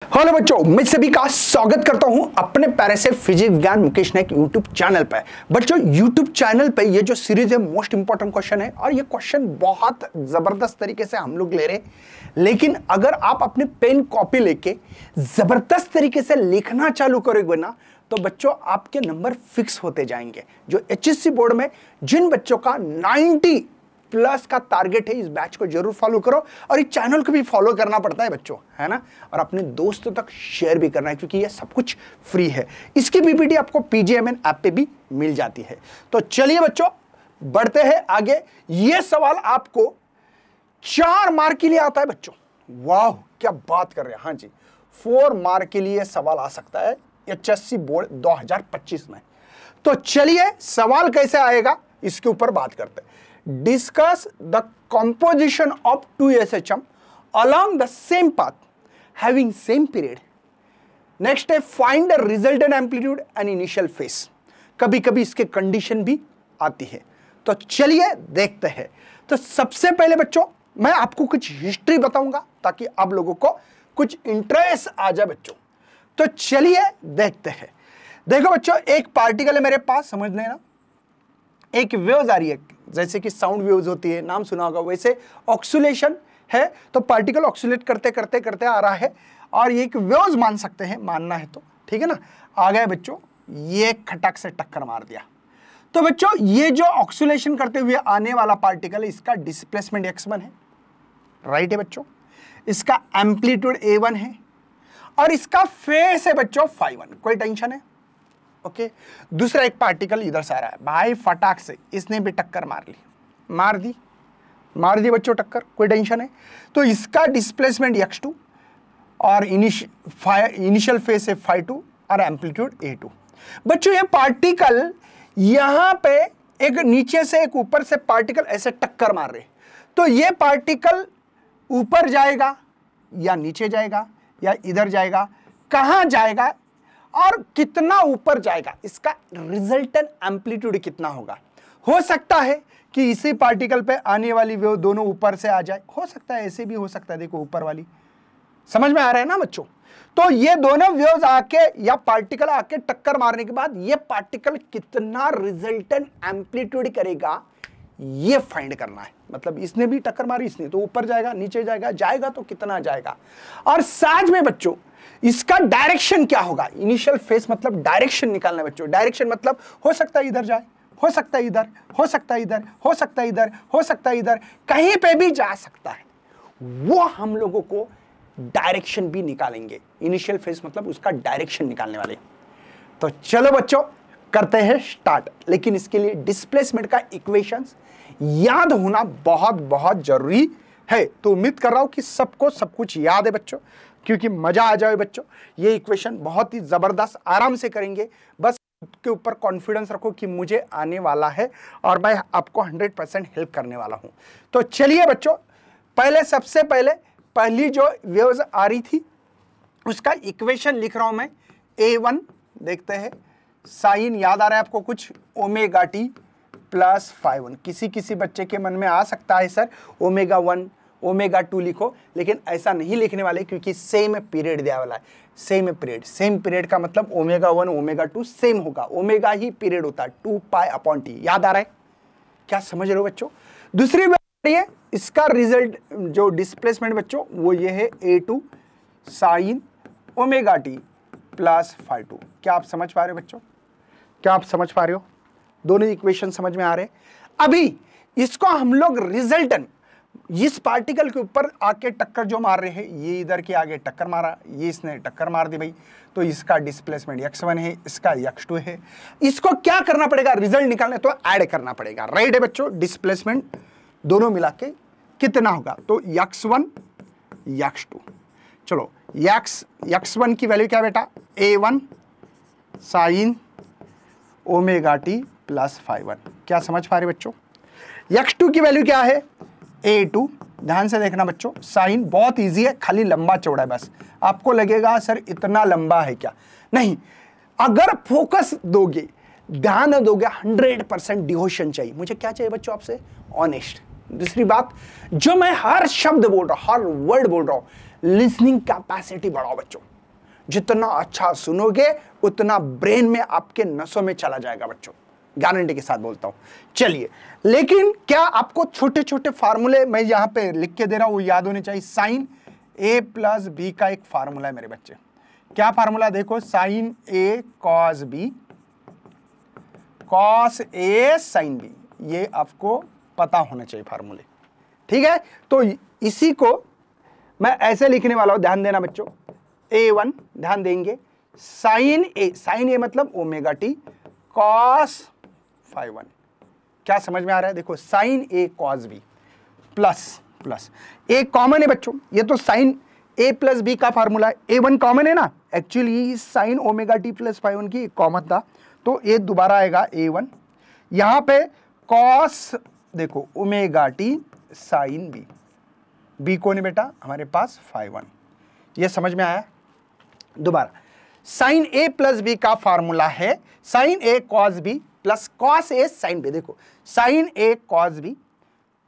Hello बच्चों, मैं सभी का स्वागत करता हूं अपने प्यारे से फिजिक्स विज्ञान मुकेश नायक यूट्यूब चैनल पे। बच्चों, यूट्यूब चैनल पे ये जो सीरीज है मोस्ट इंपॉर्टेंट क्वेश्चन है और ये क्वेश्चन बहुत जबरदस्त तरीके से हम लोग ले रहे हैं। लेकिन अगर आप अपने पेन कॉपी लेके जबरदस्त तरीके से लिखना चालू करोगे ना तो बच्चों आपके नंबर फिक्स होते जाएंगे। जो एचएससी बोर्ड में जिन बच्चों का 90 प्लस का टारगेट है, इस बैच को जरूर फॉलो करो और इस चैनल को भी फॉलो करना पड़ता है बच्चों, है ना। और अपने दोस्तों तक शेयर भी करना है क्योंकि ये सब कुछ फ्री है। इसकी पीपीटी आपको पीजीएमएन ऐप पे भी मिल जाती है। तो चलिए बच्चों बढ़ते हैं आगे। ये सवाल आपको 4 मार्क के लिए आता है बच्चों। वाह क्या बात कर रहे हैं। हाँ जी, 4 मार्क के लिए सवाल आ सकता है एचएससी बोर्ड 2025 में। तो चलिए सवाल कैसे आएगा इसके ऊपर बात करते हैं। Discuss the composition of 2 SHM along the same path having same period. Next है find the resultant amplitude and initial phase. कभी कभी इसके कंडीशन भी आती है। तो चलिए देखते हैं। तो सबसे पहले बच्चों मैं आपको कुछ हिस्ट्री बताऊंगा ताकि आप लोगों को कुछ इंटरेस्ट आ जाए बच्चों। तो चलिए देखते हैं। देखो बच्चों, एक पार्टिकल है मेरे पास, समझ लेना। एक वेव्स आ रही है, जैसे कि साउंड वेव्स होती है, नाम सुना होगा, वैसे ऑक्सीलेशन है। तो पार्टिकल ऑक्सीलेट करते करते करते आ रहा है और ये एक वेव्स मान सकते हैं, मानना है तो ठीक है ना। आ गए बच्चों, ये खटक से टक्कर मार दिया। तो बच्चों ये जो ऑक्सीलेशन करते हुए आने वाला पार्टिकल है, इसका डिस्प्लेसमेंट x1 है, राइट है बच्चों। इसका एम्पलीट्यूड a1 है और इसका फेस है बच्चों φ1। कोई टेंशन है? ओके। दूसरा एक पार्टिकल इधर से आ रहा है भाई, फटाक से इसने भी टक्कर मार ली, मार दी बच्चों टक्कर। कोई टेंशन है? तो इसका डिस्प्लेसमेंट x2 और इनिशियल फेस है φ2 और एम्पलीट्यूड a2। बच्चों ये पार्टिकल यहां पे एक नीचे से एक ऊपर से पार्टिकल ऐसे टक्कर मार रहे, तो ये पार्टिकल ऊपर जाएगा या नीचे जाएगा या इधर जाएगा, कहां जाएगा और कितना ऊपर जाएगा, इसका रिजल्टेंट एम्पलीट्यूड कितना होगा। हो सकता है कि इसी पार्टिकल पे आने वाली वेव दोनों ऊपर से आ जाए, हो सकता है ऐसे भी हो सकता है। देखो ऊपर वाली, समझ में आ रहा है ना बच्चों। तो ये दोनों वेव्स आके या पार्टिकल आके टक्कर मारने के बाद ये पार्टिकल कितना रिजल्टेंट एम्पलीट्यूड करेगा ये फाइंड करना है। मतलब इसने भी टक्कर मारी, इसने तो ऊपर जाएगा, नीचे जाएगा तो कितना जाएगा। और साथ में बच्चों इसका डायरेक्शन क्या होगा। इनिशियल फेस मतलब डायरेक्शन निकालना है बच्चों। डायरेक्शन मतलब हो सकता है इधर जाए, हो सकता है इधर, हो सकता है इधर, हो सकता है इधर, हो सकता है इधर, कहीं पे भी जा सकता है। वो हम लोगों को डायरेक्शन भी निकालेंगे। इनिशियल फेस मतलब उसका डायरेक्शन निकालने वाले। तो चलो बच्चों करते हैं स्टार्ट। लेकिन इसके लिए डिस्प्लेसमेंट का इक्वेशंस याद होना बहुत बहुत जरूरी है। तो उम्मीद कर रहा हूं कि सबको सब कुछ याद है बच्चों, क्योंकि मजा आ जाए बच्चों। ये इक्वेशन बहुत ही जबरदस्त आराम से करेंगे। बस के ऊपर कॉन्फिडेंस रखो कि मुझे आने वाला है और मैं आपको 100% हेल्प करने वाला हूं। तो चलिए बच्चों, सबसे पहले पहली जो वेव्स आ रही थी उसका इक्वेशन लिख रहा हूं मैं। a1 देखते हैं, साइन याद आ रहा है आपको कुछ, ओमेगा टी प्लस φ1। किसी बच्चे के मन में आ सकता है सर ω1 ω2 लिखो, लेकिन ऐसा नहीं लिखने वाले क्योंकि सेम पीरियड दिया वाला है। सेम पीरियड का मतलब ω1 ω2 सेम होगा, ओमेगा ही पीरियड होता है, 2π/t। याद आ रहा है क्या? समझ रहे हो बच्चों। दूसरी बात ये, इसका रिजल्ट जो डिस्प्लेसमेंट बच्चों वो ये है a2 साइन ω t प्लस φ2। क्या आप समझ पा रहे हो बच्चों? क्या आप समझ पा रहे हो? दोनों इक्वेशन समझ में आ रहे हैं। अभी इसको हम लोग रिजल्टेंट, इस पार्टिकल के ऊपर आके टक्कर जो मार रहे हैं, ये इधर के आगे टक्कर मारा, ये इसने टक्कर मार दी भाई, तो इसका डिस्प्लेसमेंट x1 है, इसका x2 है। इसको क्या करना पड़ेगा? रिजल्ट निकालने तो ऐड करना पड़ेगा, राइट है बच्चों। डिस्प्लेसमेंट दोनों मिला के कितना होगा, तो x1 x2। चलो x1 की वैल्यू क्या बेटा, a1 साइन ω t प्लस φ1। क्या समझ पा रहे बच्चों? x2 की वैल्यू क्या है, a2। ध्यान से देखना बच्चों, साइन बहुत इजी है, खाली लंबा चौड़ा है बस। आपको लगेगा सर इतना लंबा है क्या? नहीं, अगर फोकस दोगे, ध्यान दोगे, 100% डिवोशन चाहिए। मुझे क्या चाहिए बच्चों आपसे? ऑनेस्ट। दूसरी बात, जो मैं हर शब्द बोल रहा हूं, हर वर्ड बोल रहा हूं, लिसनिंग कैपेसिटी बढ़ाओ बच्चों। जितना अच्छा सुनोगे उतना ब्रेन में आपके नसों में चला जाएगा बच्चों, गारंटी के साथ बोलता हूं। चलिए, लेकिन क्या आपको छोटे छोटे फार्मूले मैं यहां पे लिख के दे रहा हूं वो याद होने चाहिए। साइन ए प्लस बी का एक फार्मूला है मेरे बच्चे। क्या फार्मूला? देखो, sine A cos B, cos A sine B, ये आपको पता होना चाहिए फार्मूले। ठीक है, तो इसी को मैं ऐसे लिखने वाला हूं, ध्यान देना बच्चों। A1 ध्यान देंगे, साइन ए मतलब ओमेगा टी कॉस फाई 1। क्या समझ में आ रहा है? देखो, sine A cos B plus A common है बच्चों, ये तो साइन ए प्लस बी का फार्मूला है। A1 कॉमन है ना, actually sine omega T plus phi 1 की कॉमन था, तो ये दोबारा आएगा A1। यहां पे कॉस, देखो omega T sine B, B कौन है बेटा? हमारे पास फाई 1। ये समझ में आया? दोबारा, साइन ए प्लस बी का फार्मूला है sign A cos B plus cos A sine B. देखो, sine A cos B,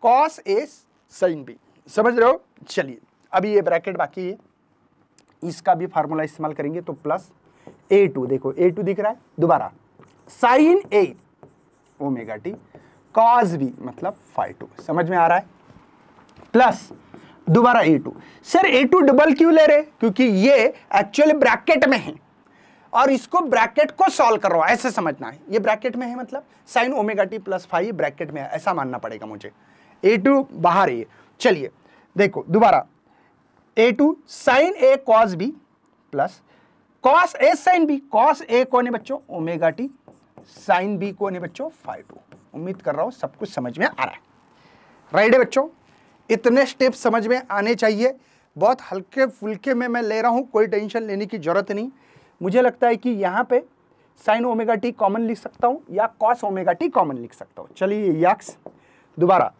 cos A sine B, समझ रहे हो? चलिए, अभी ये ब्रैकेट बाकी है, इसका भी फार्मूला इस्तेमाल करेंगे, तो प्लस A2, देखो A2 दिख रहा है। दोबारा, साइन ए ओमेगा टी कॉस बी मतलब फाई 2, समझ में आ रहा है? प्लस दोबारा A2। सर A2 डबल क्यों ले रहे? क्योंकि ये एक्चुअली ब्रैकेट में है और इसको ब्रैकेट को सॉल्व कर रहा है, ऐसे समझना है। ये ब्रैकेट में है मतलब sine omega T plus phi bracket में है, ऐसा मानना पड़ेगा मुझे। A2 बाहर है। चलिए देखो, दोबारा A2 sign A cos B plus cos A sine B. Cos A कौन है बच्चों? Omega T. साइन बी कौन है बच्चों? फाई 2। उम्मीद कर रहा हूं सब कुछ समझ में आ रहा है, राइट है बच्चों? इतने स्टेप समझ में आने चाहिए। बहुत हल्के फुल्के में मैं ले रहा हूं, कोई टेंशन लेने की जरूरत नहीं। मुझे लगता है कि यहाँ पे साइन ओमेगा टी कॉमन लिख सकता हूं या कॉस ओमेगा टी कॉमन लिख सकता हूं। चलिए यक्स, दोबारा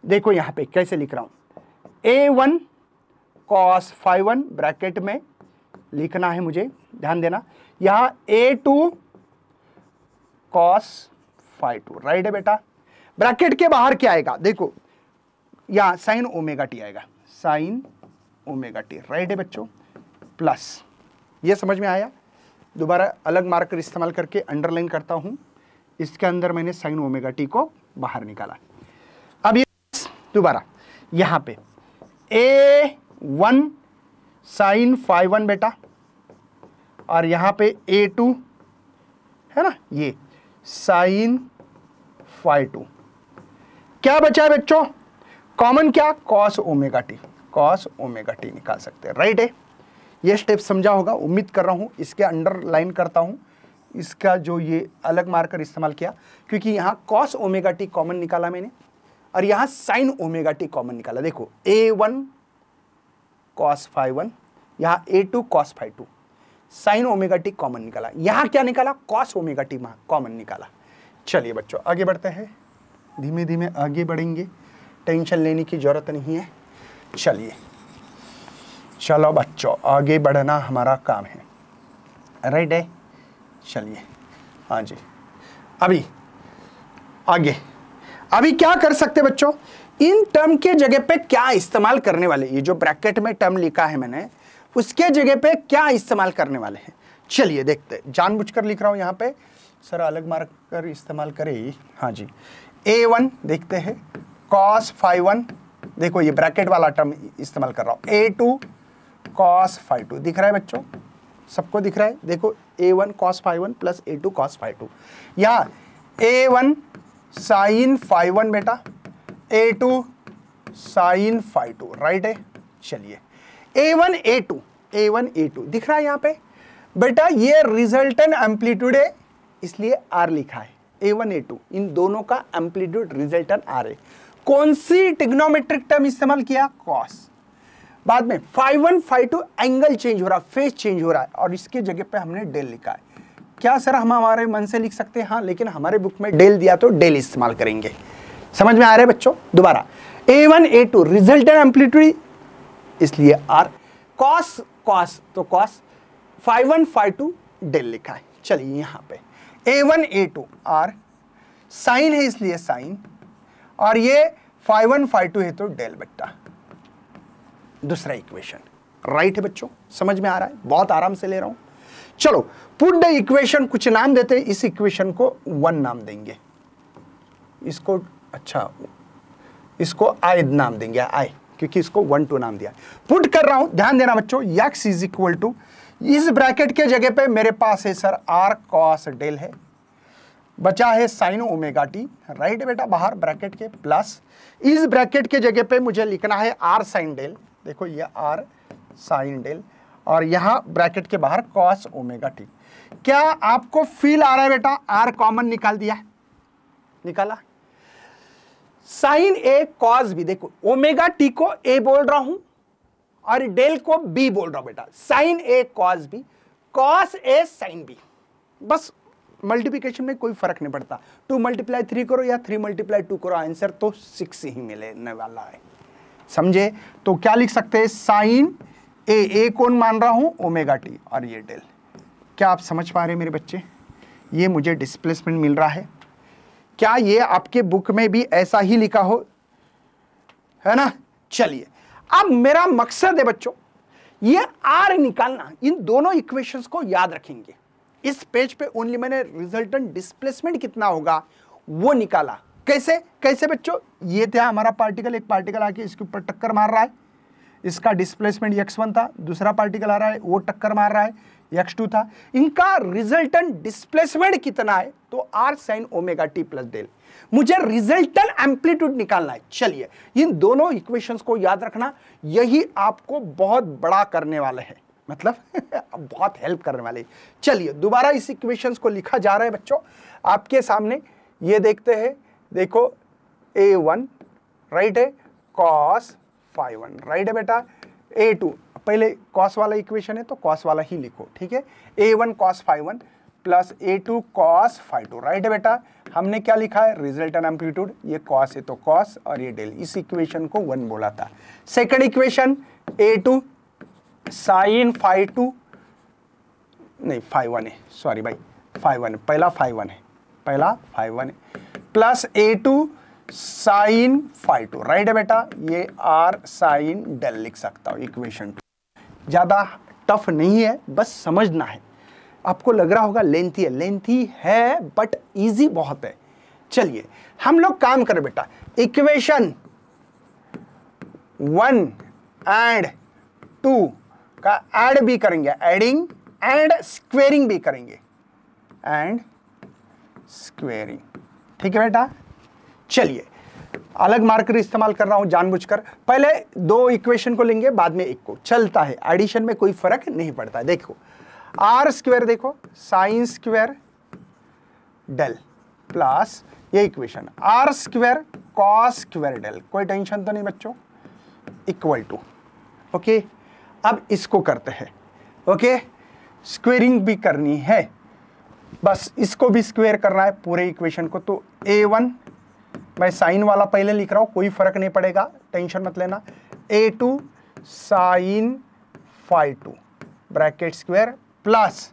देखो यहाँ पे कैसे लिख रहा हूं। A1 कॉस फाई 1 ब्रैकेट में लिखना है मुझे, ध्यान देना। यहाँ A2 कॉस फाई 2, राइट है बेटा? ब्रैकेट के बाहर क्या आएगा? देखो, यहाँ साइन ओमेगा टी आएगा, साइन ओमेगा टी, राइट है बच्चों? प्लस, ये समझ में आया? दोबारा अलग मार्कर इस्तेमाल करके अंडरलाइन करता हूं, इसके अंदर मैंने साइन ओमेगा टी को बाहर निकाला। अब ये दोबारा यहां पे A1 साइन फाई 1 बेटा, और यहां पे A2 है ना, ये साइन फाई 2। क्या बचा है बच्चों? कॉमन क्या? Cos omega T, cos omega T निकाल सकते हैं, राइट है? ये स्टेप समझा होगा, उम्मीद कर रहा हूं। इसके अंडरलाइन करता हूं, इसका जो ये अलग मार्कर इस्तेमाल किया, क्योंकि यहाँ कॉस ओमेगा टी कॉमन निकाला मैंने और यहाँ साइन ओमेगा टी कॉमन निकाला। देखो, A1 कॉस फाई 1, यहाँ A2 cos phi 2, sine omega T common निकाला। यहाँ क्या निकाला? कॉस ओमेगा टी कॉमन निकाला। चलिए बच्चों, आगे बढ़ते हैं, धीमे धीमे आगे बढ़ेंगे, टेंशन लेने की जरूरत नहीं है। चलिए, चलो बच्चों, आगे बढ़ना हमारा काम है, राइट है? चलिए, हाँ जी, अभी आगे, अभी क्या कर सकते बच्चों? इन टर्म के जगह पे क्या इस्तेमाल करने वाले? ये जो ब्रैकेट में टर्म लिखा है मैंने, उसके जगह पे क्या इस्तेमाल करने वाले हैं? चलिए देखते हैं। जानबूझकर लिख रहा हूं यहाँ पे, सर अलग मार्कर इस्तेमाल करें। हाँ जी, A1 देखते हैं, कॉस फाई 1, देखो ये ब्रैकेट वाला टर्म इस्तेमाल कर रहा हूं। A2 कॉस फाई 2 दिख रहा है बच्चों? सबको दिख रहा है? देखो, A1 cos phi 1 plus A2 cos phi 2। यहाँ A1 साइन फाई 1 बेटा, A2 साइन फाई 2, राइट है? चलिए, A1 A2 दिख रहा है यहाँ पे बेटा? ये रिजल्टेंट एम्पलीट्यूड है, इसलिए R लिखा है। A1 A2 इन दोनों का एम्पलीट्यूड रिजल्टेंट R है। कौन सी ट्रिग्नोमेट्रिक टर्म इस्तेमाल किया? कॉस। बाद में फाई 1 फाई 2 एंगल चेंज हो रहा है, फेस चेंज हो रहा है, और इसके जगह पे हमने डेल लिखा है। क्या सर हम हमारे मन से लिख सकते हैं? हाँ, लेकिन हमारे बुक में डेल दिया तो डेल इस्तेमाल करेंगे। समझ में आ रहा है बच्चों? दोबारा, A1 A2 रिजल्टेंट एम्पलीट्यूड, इसलिए R। कॉस तो कॉस, फाई 1 फाई 2 डेल लिखा है। चलिए यहाँ पे A1 A2 R, साइन है इसलिए साइन, और ये फाई 1 फाई 2 है तो डेल बेटा। दूसरा इक्वेशन, राइट है बच्चों, समझ में आ रहा है, बहुत आराम से ले रहा हूं। चलो पुट द इक्वेशन, कुछ नाम देते हैं, इस इक्वेशन को 1 नाम देंगे, इसको अच्छा इसको आई नाम देंगे, आई, क्योंकि इसको 1 2 नाम दिया। पुट कर रहा हूं, ध्यान देना बच्चों, x इज इक्वल टू, इस ब्रैकेट के जगह पे मेरे पास है सर r cos डेल है, बचा है साइन ओमेगा टी, राइट बेटा, बाहर ब्रैकेट के, प्लस इस ब्रैकेट के जगह पे मुझे लिखना है r साइन डेल, देखो ये r साइन डेल, और यहां ब्रैकेट के बाहर cos ओमेगा टी। क्या आपको फील आ रहा है बेटा, r कॉमन निकाल दिया, निकाला, साइन ए कॉस बी, देखो ओमेगा टी को ए बोल रहा हूं और डेल को बी बोल रहा हूं बेटा, sign A cos B, cos A sine B, बस मल्टीप्लिकेशन में कोई फर्क नहीं पड़ता, 2 × 3 करो या 3 × 2 करो, आंसर तो 6 ही मिलने वाला है, समझे। तो क्या लिख सकते हैं, साइन ए कौन मान रहा हूं, ओमेगा टी, और ये डेल। क्या आप समझ पा रहे हैं मेरे बच्चे, ये मुझे डिस्प्लेसमेंट मिल रहा है। क्या ये आपके बुक में भी ऐसा ही लिखा हो, है ना। चलिए अब मेरा मकसद है बच्चों, ये आर निकालना, इन दोनों इक्वेशंस को याद रखेंगे। इस पेज पे ओनली मैंने रिजल्टेंट डिस्प्लेसमेंट कितना होगा वो निकाला। कैसे कैसे बच्चों, ये था हमारा पार्टिकल, एक पार्टिकल आके इसके ऊपर टक्कर मार रहा है, इसका डिस्प्लेसमेंट x1 था, दूसरा पार्टिकल आ रहा है वो टक्कर मार रहा है, x2 था, इनका रिजल्टेंट डिस्प्लेसमेंट कितना है, तो r sin omega T plus del, मुझे रिजल्टेंट एम्पलीट्यूड निकालना है। चलिए इन दोनों इक्वेशंस को याद रखना, यही आपको बहुत बड़ा करने वाले हैं, मतलब बहुत हेल्प करने वाले हैं। चलिए दोबारा इस इक्वेशंस को लिखा जा रहा है बच्चों आपके सामने, ये देखते हैं, देखो a1 राइट है, cos phi 1 राइट है बेटा, a2 पहले cos वाला इक्वेशन है तो cos वाला ही लिखो, ठीक है, a1 cos phi 1 plus a2 cos phi 2 right है बेटा। हमने क्या लिखा है, रिजल्टेंट एम्पलीट्यूड, ये cos है तो cos और ये डेल, इस इक्वेशन को 1 बोला था। Second equation a2 sin phi 2, नहीं phi 1 है, सॉरी भाई phi 1 है, पहला phi 1 है, पहला phi 1 है, plus a2 sine phi 2 right है बेटा, ये r साइन डेल लिख सकता हूं इक्वेशन 2। ज्यादा टफ नहीं है, बस समझना है। आपको लग रहा होगा लेंथी है बट इजी बहुत है। चलिए हम लोग काम करें बेटा, इक्वेशन 1 एंड 2 का ऐड भी करेंगे, एडिंग एंड स्क्वेयरिंग भी करेंगे, एंड स्क्वेयरिंग, ठीक है बेटा। चलिए अलग मार्कर इस्तेमाल कर रहा हूं जानबूझकर, पहले 2 इक्वेशन को लेंगे बाद में एक को, चलता है, एडिशन में कोई फर्क नहीं पड़ता है। देखो आर स्क्वायर, देखो साइन स्क्वायर डेल प्लस ये equation R square cos square del, कोई टेंशन तो नहीं बच्चों, इक्वल टू, ओके। अब इसको करते हैं, ओके, स्क्वेयरिंग भी करनी है, बस इसको भी स्क्वायर करना है पूरे इक्वेशन को। तो a1 मैं साइन वाला पहले लिख रहा हूं, कोई फर्क नहीं पड़ेगा, टेंशन मत लेना, a2 sine phi 2 bracket square plus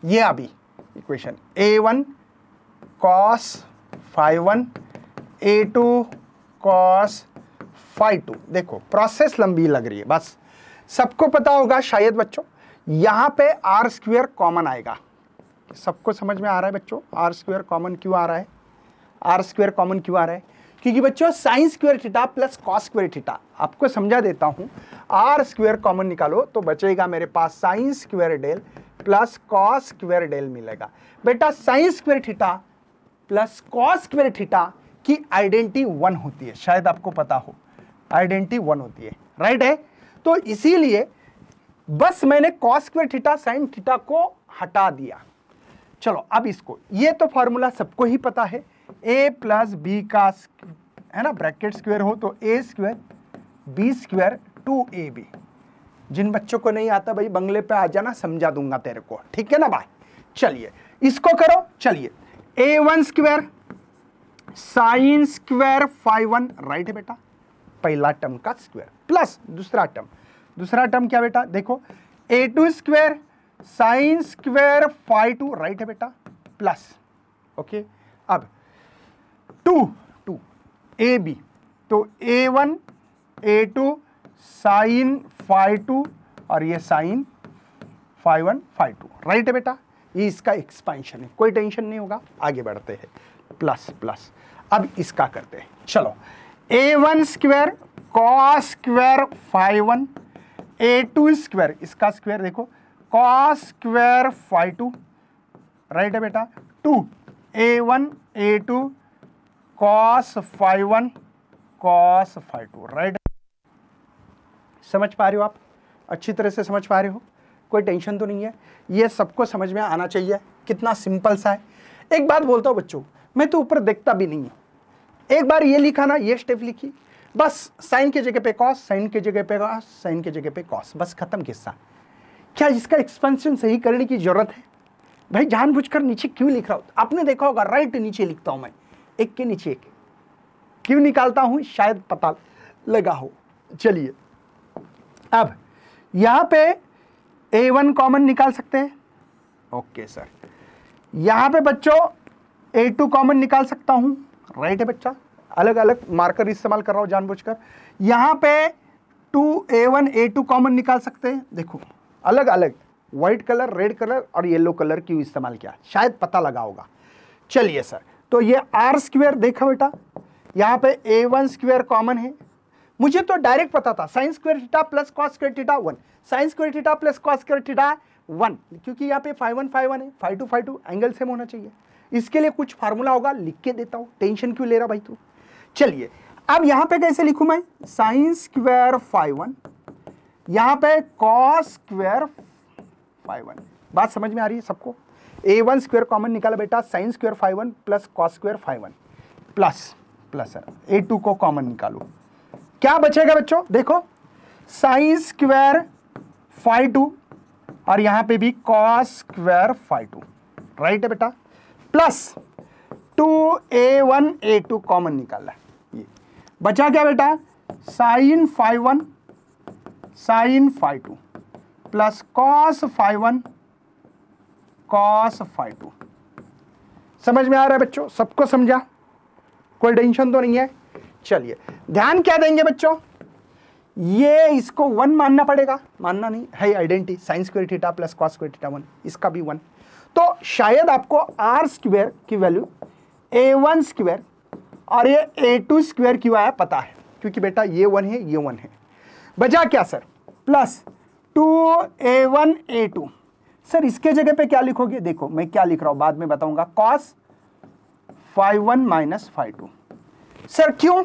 ये अभी equation a1 cos phi 1 a2 cos phi 2। देखो प्रोसेस लंबी लग रही है, बस सबको पता होगा शायद बच्चों, यहां पे आर स्क्वायर कॉमन आएगा, सबको समझ में आ रहा है बच्चों, आर स्क्वायर कॉमन क्यों आ रहा है, आर स्क्वायर कॉमन क्यों आ रहा है, क्योंकि बच्चों sign square theta plus cos square theta, आपको समझा देता हूं, आर स्क्वायर कॉमन निकालो तो बचेगा मेरे पास sine square del plus cos square del मिलेगा। बेटा sine square theta plus cos square theta की आइडेंटिटी 1 होती है, शायद आपको पता हो, आइडेंटिटी 1 होती है, राइट है। तो इसीलिए बस मैंने cos square theta sine theta को हटा दिया। चलो अब इसको, ये तो फॉर्मूला सबको ही पता है, a प्लस बी का है ना, ब्रैकेट स्क्वायर हो तो a square B square 2ab। जिन बच्चों को नहीं आता भाई बंगले पे आ जाना, समझा दूंगा तेरे को, ठीक है ना भाई। चलिए इसको करो, चलिए a1 square sine square phi 1 right है बेटा, पहला टर्म का स्क्वायर प्लस दूसरा टर्म क्या बेटा, देखो a2 square sine square phi 2 right है बेटा, प्लस, ओके। अब 2 ab, तो a1 a2 साइन phi 2 और ये साइन फाई 1 फाई 2, राइट है बेटा। ये इसका एक्सपेंशन है, कोई टेंशन नहीं होगा। आगे बढ़ते हैं, प्लस प्लस। अब इसका करते हैं, चलो। a1 square cos square phi 1, a2 square, इसका स्क्वायर देखो कॉस स्क्वायर फाई 2, राइट है बेटा। 2 a1 a2 cos phi 1 cos phi 2, right. समझ पा रहे हो आप? अच्छी तरह से समझ पा रहे हो? कोई टेंशन तो नहीं है? ये सबको समझ में आना चाहिए। कितना सिंपल सा है। एक बात बोलता हूँ बच्चों, मैं तो ऊपर देखता भी नहीं हूँ। एक बार ये लिखा ना, ये स्टेप लिखी, बस साइन की जगह पे कॉस, साइन की जगह पे कॉस, साइन की जगह पे कॉस, बस खत्म किस्सा। क्या इसका एक्सपेंशन सही करने की जरूरत है? भाई जानबूझकर नीचे क्यों लिख रहा हूँ? आपने देखा होगा राइट नीचे लिखता हूं मैं, एक के नीचे एक क्यों निकालता हूं, शायद पता लगा हो। चलिए अब यहां पे a1 कॉमन निकाल सकते हैं, ओके सर। यहां पे बच्चों a2 कॉमन निकाल सकता हूं, राइट है बच्चा। अलग अलग मार्कर इस्तेमाल कर रहा हूं जानबूझकर। यहां पे 2a1 a2 कॉमन निकाल सकते हैं, देखो अलग अलग, व्हाइट कलर, रेड कलर और येलो कलर क्यों इस्तेमाल किया, शायद पता लगा होगा। चलिए सर, तो ये आर स्क्वायर देखा बेटा, यहां पे a1 स्क्वायर कॉमन है। मुझे तो डायरेक्ट पता था sign square theta plus cos square theta 1, sign square theta plus cos square theta 1, क्योंकि यहाँ पे फाई 1 है, फाई 2 एंगल सेम होना चाहिए। इसके लिए कुछ फार्मूला होगा, लिख के देता हूं, टेंशन क्यों ले रहा भाई तू। चलिए अब यहां पे कैसे लिखूं मैं, साइन स्क्वायर फाई 1, यहां पे कॉस स्क्वायर फाई 1। बात समझ में आ रही है सबको? a1 स्क्वायर कॉमन निकाला बेटा, sine square phi 1 plus cos square phi 1 plus plus a2 को कॉमन निकालो, क्या बचेगा बच्चों? देखो साइन स्क्वायर फाई 2 और यहां पे भी कॉस स्क्वायर फाई 2, राइट है बेटा। प्लस 2a1 a2 कॉमन निकाला, ये बचा क्या बेटा, sine phi 1 sine phi 2 plus cos phi 1 cos phi 2। समझ में आ रहा है बच्चों? सबको समझा? कोई टेंशन तो नहीं है? चलिए ध्यान क्या देंगे बच्चों, ये इसको 1 मानना पड़ेगा, मानना नहीं है identity, sign square theta plus cos square theta 1, इसका भी 1। तो शायद आपको आर स्क्वायर की वैल्यू a1 स्क्वायर और ये a2 स्क्वायर क्यों आया पता है, क्योंकि बेटा ये 1 है, ये 1 है। बचा क्या sir, plus 2a1 a2। Sir इसके जगह पे क्या लिखोगे, देखो मैं क्या लिख रहा हूं बाद में बताऊंगा, cos phi 1 minus phi 2। Sir क्यों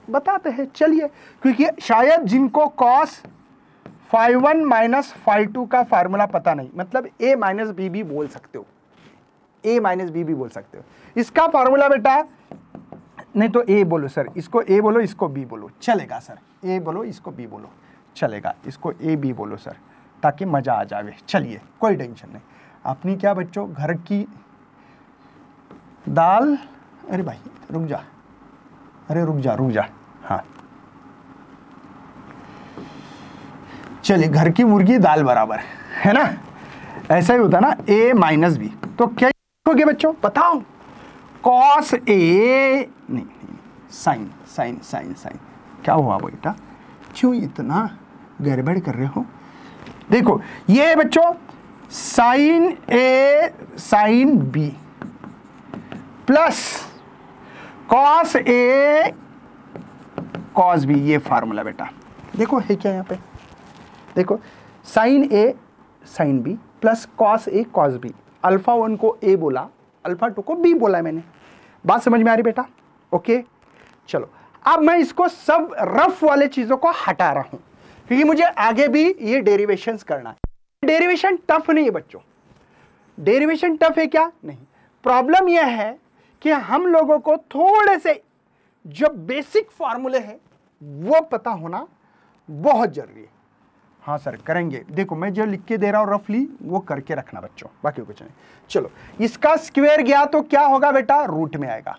बताते हैं, चलिए, क्योंकि शायद जिनको कॉस फाई 1 माइनस फाई 2 का फार्मूला पता नहीं, मतलब a माइनस बी भी बोल सकते हो, a माइनस बी भी बोल सकते हो। इसका फार्मूला बेटा, नहीं तो a बोलो सर, इसको a बोलो, इसको b बोलो, चलेगा सर। a बोलो, इसको b बोलो, चलेगा। इसको a b बोलो सर, ताकि मजा आ जावे। चलिए कोई टेंशन नहीं। अपनी क्या बच्चों, घर की दाल, अरे भाई रुक जा, अरे रुक जा, हाँ चलिए, घर की मुर्गी दाल बराबर है ना, ऐसा ही होता ना, a माइनस बी। तो क्या लिखोगे बच्चों बताओ, कॉस ए नहीं साइन साइन साइन साइन, क्या हुआ बेटा, क्यों इतना गड़बड़ कर रहे हो? देखो ये बच्चों sign A sine B plus cos A cos B, ये फार्मूला बेटा देखो है क्या यहाँ पे, देखो sine A sine B plus cos A cos B, alpha 1 को ए बोला, अल्फा 2 को बी बोला है मैंने। बात समझ में आ रही बेटा? ओके चलो, अब मैं इसको सब रफ वाले चीजों को हटा रहा हूं, क्योंकि मुझे आगे भी ये डेरिवेशंस करना है। डेरिवेशन टफ नहीं है बच्चों, डेरिवेशन टफ है क्या? नहीं। प्रॉब्लम यह है कि हम लोगों को थोड़े से जो बेसिक फॉर्मूले हैं वो पता होना बहुत जरूरी है। हाँ सर करेंगे, देखो मैं जो लिख के दे रहा हूं रफली वो करके रखना बच्चों, बाकी कुछ नहीं। चलो इसका स्क्वायर गया तो क्या होगा बेटा, रूट में आएगा।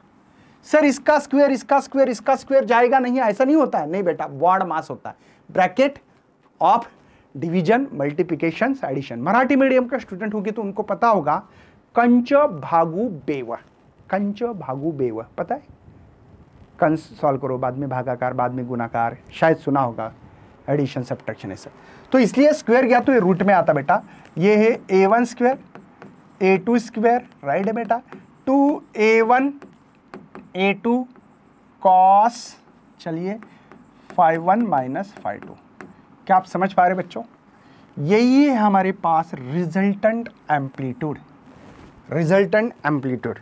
सर इसका स्क्वायर इसका स्क्वायर इसका स्क्वायर जाएगा नहीं, ऐसा नहीं होता है, नहीं बेटा, बॉड मास होता है, bracket of division multiplication addition. Marathi medium का स्टूडेंट होगी तो उनको पता होगा, कंच भागू बेव, कंच भागू बेव पता है, कंस सॉल्व करो, बाद में भागाकार, बाद में गुणाकार, शायद सुना होगा। एडिशन सब्ट्रैक्शन है सर। तो इसलिए स्क्वायर गया तो ये रूट में आता बेटा, ये है a1 square a2 square, right है बेटा, 2a1 a2 कॉस, चलिए phi1 माइनस phi2। क्या आप समझ पा रहे बच्चों? यही है हमारे पास रिजल्टेंट एम्पलीट्यूड। रिजल्टेंट एम्पलीट्यूड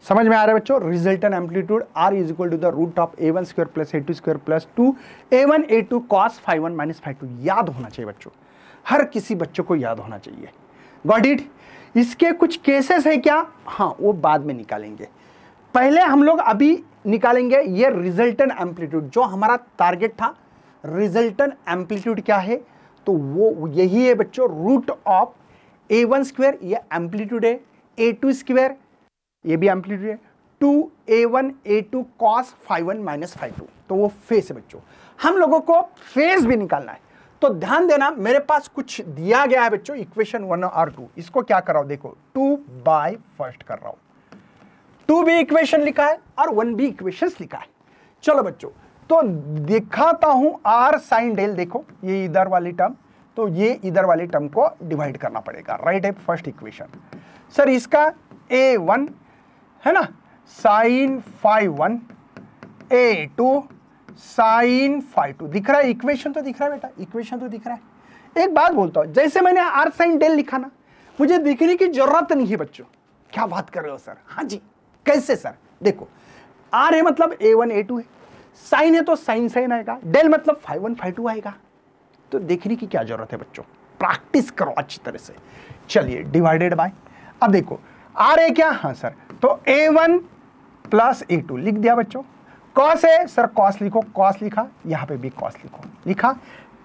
समझ में आ रहा है बच्चों? Resultant amplitude r is equal to the root of a1 square plus a2 square plus 2a1 a2 cos phi1 minus phi2। याद होना चाहिए बच्चों, हर किसी बच्चों को याद होना चाहिए। Got it? इसके कुछ केसेस है क्या? हाँ, वो बाद में निकालेंगे। पहले हम लोग अभी निकालेंगे ये रिजल्टेंट एम्पलीट्यूड। जो हमारा टारगेट था, रिजल्टेंट एम्पलीट्यूड क्या है? तो वो यही है बच्चों, रूट ऑफ a1 स्क्वायर, ये एम्पलीट्यूड है, a2 स्क्वायर, ये भी एम्पलीट्यूड है, 2a1 a2 cos phi1 minus phi2। तो वो फेस है बच्चों। हम लोगों को फेस भी निकालना है, तो ध्यान देना, मेरे पास कुछ दिया गया है बच्चों, इक्वेशन 1 और 2। इसको क्या कर रहा हूं, देखो 2 बाय फर्स्ट कर रहा हूं, 2 भी इक्वेशन लिखा है और 1 भी इक्वेशन लिखा है। चलो बच्चों, तो दिखाता हूं r sin डेल। देखो ये इधर वाली टर्म, तो ये इधर वाली टर्म को डिवाइड करना पड़ेगा, राइट है? फर्स्ट इक्वेशन सर, इसका a1 है ना sin phi1, a2 sin phi2। दिख रहा है? इक्वेशन तो दिख रहा है बेटा, इक्वेशन तो दिख रहा है। एक बात बोलता हूं, जैसे मैंने r sin डेल लिखा ना, मुझे दिखने की जरूरत नहीं है बच्चों। क्या बात कर रहे हो सर? हाँ जी, कैसे सर? देखो r है मतलब a1 a2 है, साइन है तो साइन साइन आएगा, डेल मतलब phi1 phi2 आएगा। तो देखने की क्या जरूरत है बच्चों, प्रैक्टिस करो अच्छी तरह से। चलिए डिवाइडेड बाय, अब देखो r है क्या? हाँ सर, तो a1 प्लस a2 लिख दिया बच्चों। कॉस है सर, कॉस लिखो, कॉस लिखा, यहां पे भी कॉस लिखो, लिखा।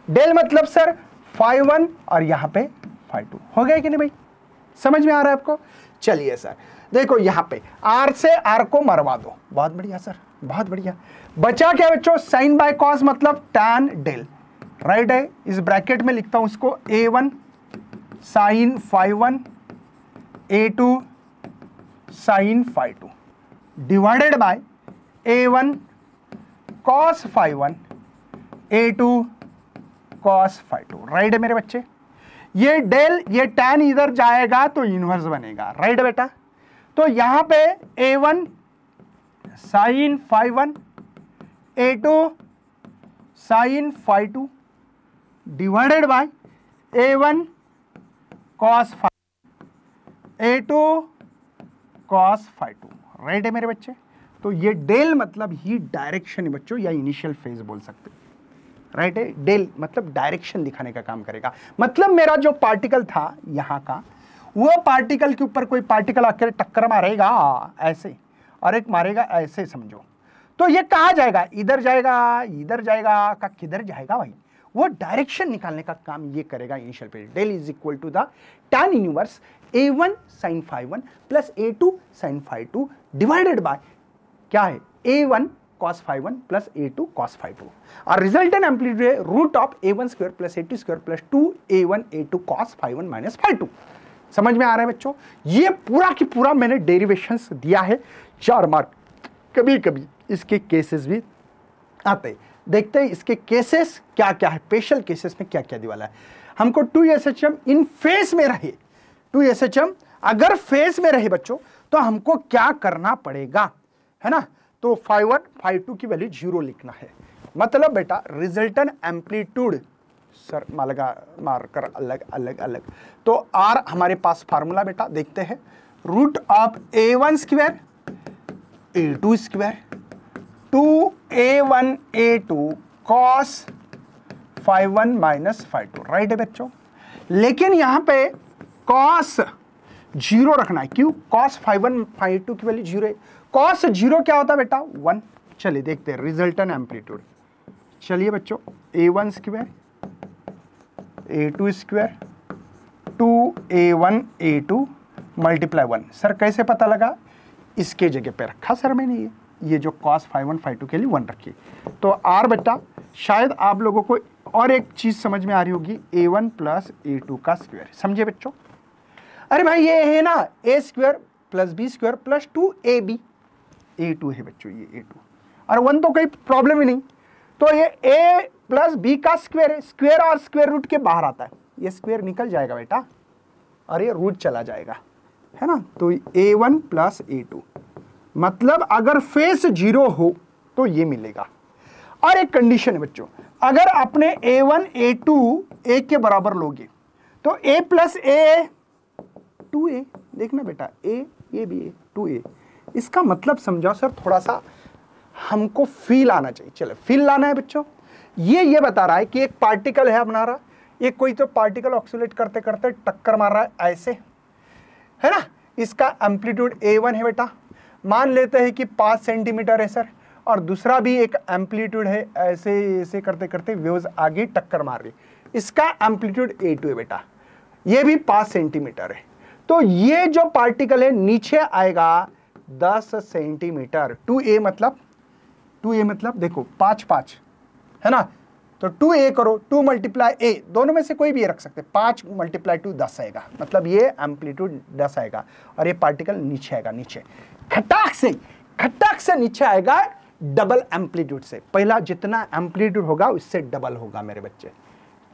डेल मतलब सर phi1 और यहां पे phi2। हो गया कि नहीं भाई? समझ में आ रहा है आपको? चलिए सर, देखो यहां पे r से r को मरवा दो। बहुत बढ़िया सर, बहुत बढ़िया। बचा क्या बच्चों? साइन बाय कॉस मतलब tan डेल, राइट है? इस ब्रैकेट में लिखता हूं इसको, a1 sine phi1 a2 sine phi2 divided by a1 cos phi1 a2 cos phi2, right है मेरे बच्चे? ये डेल, ये tan इधर जाएगा तो इनवर्स बनेगा, राइट है बेटा? तो यहां पे a1 sine phi1 a2 sine phi2 divided by a1 cos phi a2 cos phi2, right है मेरे बच्चे? तो ये डेल मतलब ही डायरेक्शन है बच्चों, या इनिशियल फेज बोल सकते, राइट है? डेल मतलब डायरेक्शन दिखाने का काम करेगा। मतलब मेरा जो पार्टिकल था यहां का, वो पार्टिकल के ऊपर कोई पार्टिकल आकर टक्कर मारेगा ऐसे, और एक मारेगा ऐसे, समझो। तो ये कहाँ जाएगा? इधर जाएगा, इधर जाएगा, का किधर जाएगा भाई? वो डायरेक्शन निकालने का काम ये करेगा initial phase. Del is equal to the tan inverse a1 sin phi1 plus a2 sin phi2 divided by क्या है? a1 cos phi1 plus a2 cos phi2। और रिजल्टेंट एम्पलीट्यूड है root of a1 square plus a2 square plus 2a1 a2 cos phi1 minus phi2। समझ में आ रहा है बच्चों? ये पूरा की पूरा मैंने डेरिवेशंस दिया है, 4 मार्क। कभी कभी इसके केसेस भी आते हैं, देखते हैं इसके केसेस क्या क्या है, स्पेशल केसेस में क्या क्या दिवाला है। हमको 2SHM इन फेस में रहे, 2SHM अगर फेस में रहे बच्चों, तो हमको क्या करना पड़ेगा, है ना? तो phi1 phi2 की वैल्यू 0 लिखना है। मतलब बेटा रिजल्टेंट एम्पलीट्यूड सर मारकर अलग अलग अलग। तो r हमारे पास फार्मूला बेटा देखते हैं, root of a1 square a2 square 2a1 a2 cos phi1 minus phi2, right है बच्चों? लेकिन यहां पे cos 0 रखना है, क्यों? cos phi1 phi2 की वैल्यू 0 है। cos 0 क्या होता है बेटा? 1। चलिए देखते हैं रिजल्टेंट एम्पलीट्यूड। चलिए बच्चों, a1 square a2 square 2a1 a2 multiply 1। Sir कैसे पता लगा? इसके जगह पे रखा सर मैंने, ये जो cos phi1 phi2 के लिए 1 रखी। तो r बेटा शायद आप लोगों को और एक चीज समझ में आ रही होगी, a1 प्लस a2 का स्क्वायर। समझे बच्चों? अरे भाई ये है ना a square plus b square plus 2ab, a2 है बच्चों ये a2, और 1 तो कोई प्रॉब्लम ही नहीं। तो ये a प्लस बी का स्क्वायर है, स्क्वायर और स्क्वायर रूट के बाहर आता है, ये स्क्वायर निकल जाएगा बेटा और ये रूट चला जाएगा, है ना। तो a1 प्लस a2, मतलब अगर फेस 0 हो तो ये मिलेगा। और एक कंडीशन है बच्चों, अगर आपने a1 a2 a के बराबर लोगे तो a प्लस a 2a, देखना बेटा a ये भी a 2a, इसका मतलब समझाओ सर, थोड़ा सा हमको फील आना चाहिए। चलो फील लाना है बच्चों। ये बता रहा है कि एक पार्टिकल है बना रहा, ये कोई तो पार्टिकल ऑक्सीलेट करते करते टक्कर मार रहा है ऐसे, है ना। इसका एम्पलीट्यूड a1 है बेटा, मान लेते हैं कि 5 सेंटीमीटर है सर, और दूसरा भी एक एम्पलीट्यूड है, ऐसे ऐसे करते करते वेव्स आगे टक्कर मार रही, इसका एम्पलीट्यूड a2 है बेटा, ये भी 5 सेंटीमीटर है। तो ये जो पार्टिकल है नीचे आएगा 10 सेंटीमीटर। 2a मतलब देखो 5 5 है ना, तो 2a करो, 2 मल्टीप्लाई a, दोनों में से कोई भी रख सकते, 5 मल्टीप्लाई 2 10 आएगा, मतलब ये एम्पलीट्यूड 10 आएगा और ये पार्टिकल नीचे आएगा, नीचे खटाक से नीचे आएगा डबल एम्पलीट्यूड से। पहला जितना एम्पलीट्यूड होगा उससे डबल होगा मेरे बच्चे।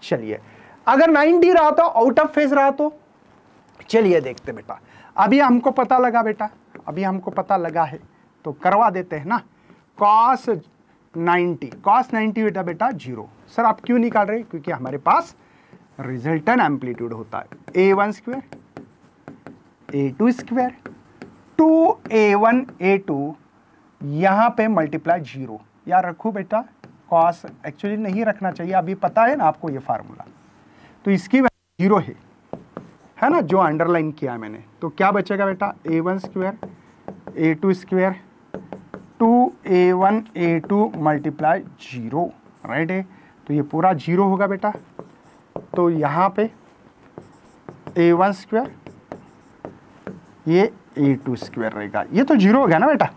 चलिए अगर 90 रहा तो, आउट ऑफ फेज रहा तो, चलिए देखते बेटा। अभी हमको पता लगा बेटा, अभी हमको पता लगा है तो करवा देते हैं ना। cos 90 बेटा 0। सर आप क्यों निकाल रहे हैं? क्योंकि हमारे पास रिजल्टेंट एम्पलीट्यूड होता है a1 square a2 square 2a1 a2, यहां पे मल्टीप्लाई 0 यार रखू बेटा। cos एक्चुअली नहीं रखना चाहिए, अभी पता है ना आपको ये फार्मूला, तो इसकी वैल्यू 0 है ना, जो अंडरलाइन किया मैंने। तो क्या बचेगा बेटा, a1 square a2 square 2a1 a2 multiply 0, right है। तो ये पूरा 0 होगा बेटा, तो यहाँ पे a1 स्क्वायर ये a2 स्क्वायर रहेगा, ये तो 0 हो गया ना बेटा।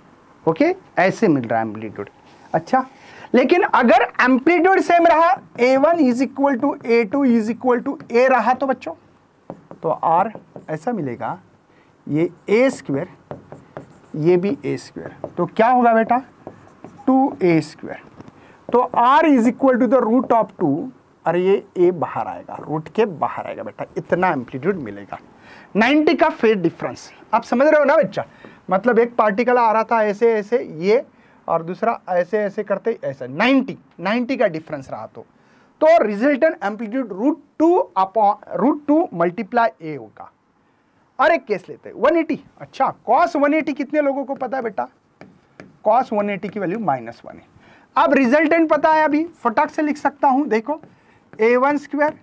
ओके, ऐसे मिल रहा है एम्पलीट्यूड। अच्छा, लेकिन अगर एम्पलीट्यूड सेम रहा, a1 is equal to a2 is equal to a रहा तो बच्चों, तो r ऐसा मिलेगा, ये a स्क्वायर ये भी a स्क्वायर, तो क्या होगा बेटा 2a स्क्वायर। तो r is equal to the root of 2, और ये a बाहर आएगा, रूट के बाहर आएगा बेटा, इतना एम्पलीट्यूड मिलेगा। 90 का फेज डिफरेंस आप समझ रहे हो ना बच्चा, मतलब एक पार्टिकल आ रहा था ऐसे ऐसे ये, और दूसरा ऐसे ऐसे करते ऐसे, 90 का डिफरेंस रहा तो resultant amplitude root 2 multiply a होगा। और एक केस लेते हैं 180। अच्छा, cos 180 कितने लोगों को पता है बेटा? cos 180 की वैल्यू -1 है। अब रिजल्टेंट पता है, अभी फटाक से लिख सकता हूं, देखो a1 square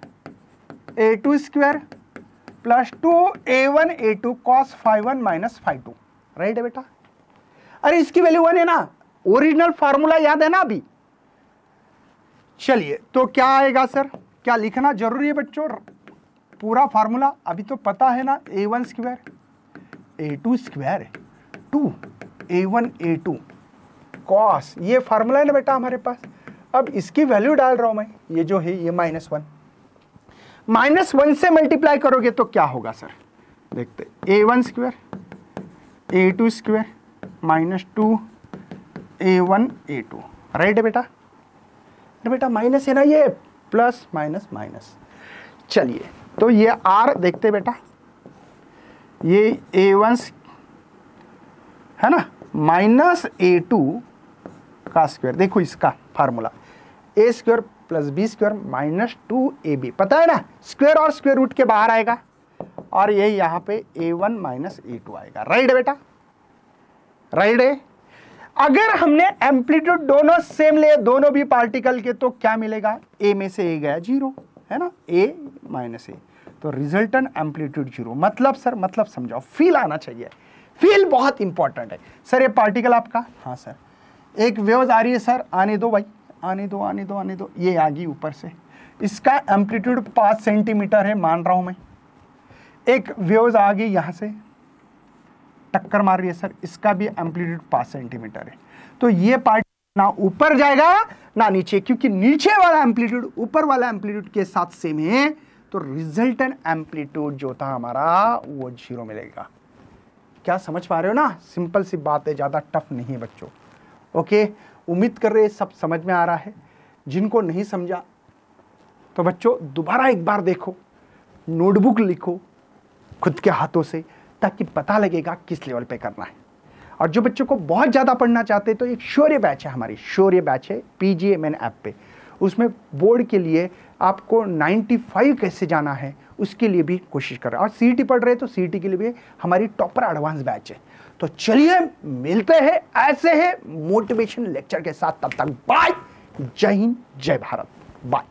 a2 square plus 2a1 a2 cos ∅1 minus ∅2, right है बेटा। अरे इसकी वैल्यू 1 है ना, ओरिजिनल फार्मूला याद है ना अभी। चलिए तो क्या आएगा सर, क्या लिखना जरूरी है बच्चों? पूरा फार्मूला अभी तो पता है ना, a1 square a2 square 2a1 a2 cos, ये फार्मूला है ना बेटा हमारे पास। अब इसकी वैल्यू डाल रहा हूं मैं, ये जो है ये -1 से मल्टीप्लाई करोगे तो क्या होगा सर, देखते, a1 square a2 square minus 2a1 a2, right है बेटा। अरे बेटा माइनस है ना, ये प्लस माइनस माइनस। चलिए तो ये r देखते बेटा, ये a1 है ना माइनस a2 का स्क्वायर, देखो इसका formula a square plus b square minus 2ab, पता है ना, स्क्वायर और स्क्वायर रूट के बाहर आएगा, और ये यहाँ पे a1 माइनस a2 आएगा, राइट है बेटा, राइट है। अगर हमने एम्पलीट्यूड दोनों सेम ले, दोनों भी पार्टिकल के, तो क्या मिलेगा, a में से a गया 0, है ना, a माइनस a, तो रिजल्टेंट एम्पलीट्यूड 0। मतलब सर, मतलब समझाओ, फील आना चाहिए, फील बहुत इंपॉर्टेंट है सर। ये पार्टिकल आपका, हाँ सर, एक वेव्स आ रही है सर, आने दो भाई, आने दो, ये आ गई ऊपर से, इसका एम्पलीट्यूड 5 सेंटीमीटर है, मान रहा हूं मैं। एक वेव्स आ गई यहां से, टक्कर मार रही है सर, इसका भी एम्पलीट्यूड 5 सेंटीमीटर है। तो ये पार्ट ना ऊपर जाएगा ना नीचे, क्योंकि नीचे वाला एम्पलीट्यूड ऊपर वाला एम्पलीट्यूड के साथ सेम है, तो रिजल्टेंट एम्पलीट्यूड जो था हमारा वो 0 मिलेगा। क्या समझ पा रहे हो ना, सिंपल सी बात है, ज्यादा टफ नहीं है बच्चों। ओके, उम्मीद कर रहे सब समझ में आ रहा है। जिनको नहीं समझा तो बच्चों दोबारा एक बार देखो, नोटबुक लिखो खुद के हाथों से, ताकि पता लगेगा किस लेवल पे करना है। और जो बच्चों को बहुत ज़्यादा पढ़ना चाहते हैं तो एक शौर्य बैच है, हमारी शौर्य बैच है PGMN ऐप पे। उसमें बोर्ड के लिए आपको 95 कैसे जाना है उसके लिए भी कोशिश कर रहे हैं। और CET पढ़ रहे हैं तो CET के लिए भी हमारी टॉपर एडवांस बैच है। तो चलिए मिलते हैं ऐसे है मोटिवेशन लेक्चर के साथ, तब तक बाय। जय हिंद, जय भारत, बाय।